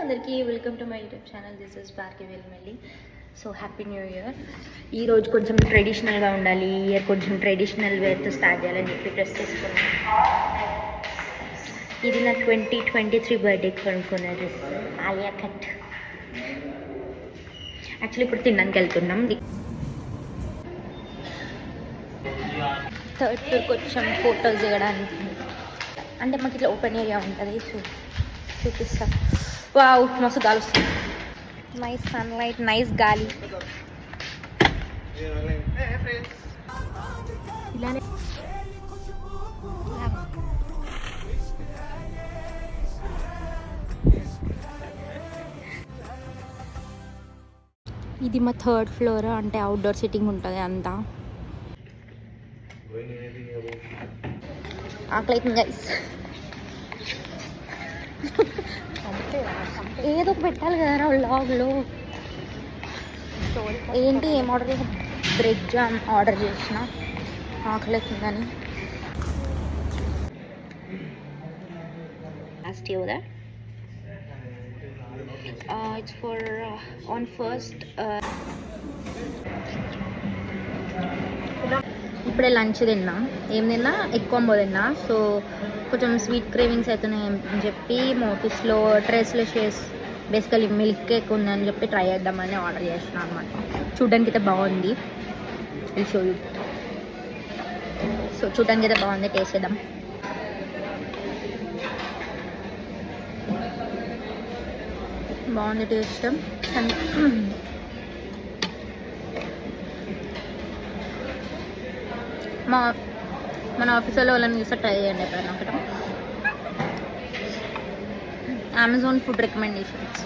అందరికీ welcome to my YouTube channel. This is Bhargavi Velmelli. So happy new year. ఈరోజు కొంచెం ట్రెడిషనల్గా ఉండాలి, ఈ ఇయర్ కొంచెం ట్రెడిషనల్ వేర్తో స్టార్ట్ చేయాలని చెప్పి డ్రెస్ తీసుకున్నాను. ఇది నా 2023 బర్త్డేకి కొనుక్కున్న డ్రెస్, ఆలియా కట్. యాక్చువల్లీ ఇప్పుడు తినడానికి వెళ్తున్నాం. థర్డ్ ఫ్లోర్కి వచ్చాం ఫోటోస్ దిగడానికి. అంటే మాకు ఇట్లా ఓపెన్ ఏరియా ఉంటుంది. సో చూపిస్తా. వావ్, మస్తు గాలి వస్తుంది. నైస్ సన్లైట్, నైస్ గాలి. ఇలానే ఇది మా థర్డ్ ఫ్లోర్, అంటే అవుట్డోర్ సిట్టింగ్ ఉంటుంది అంతా. ఆకలి గైస్, ఏదో పెట్టాలి కదా వ్లాగ్లో. ఏంటి ఏం ఆర్డర్ చేసిన? బ్రెడ్ జామ్ ఆర్డర్ చేసిన, ఆకలి అవుతుందని. Last year that it's for on first. ఇప్పుడే లంచ్ తిన్నా. ఏం తిన్నా? ఎగ్ కాంబో తిన్నా. సో కొంచెం స్వీట్ క్రేవింగ్స్ అవుతున్నాయి అని చెప్పి మా ఆఫీస్లో ట్రేస్లో షేర్స్ బేసికలీ మిల్క్ కేక్ ఉందని చెప్పి ట్రై చేద్దామని ఆర్డర్ చేసిన అనమాట. చూడడానికి అయితే బాగుంది. Show you. సో చూడడానికి అయితే బాగుంది, టేస్ట్ చేద్దాం. బాగుంది టేస్ట్. మన ఆఫీసులో వాళ్ళని చూస్తే ట్రై చేయండి ఎప్పుడైనా. ఒకటి అమెజాన్ ఫుడ్ రికమెండేషన్స్.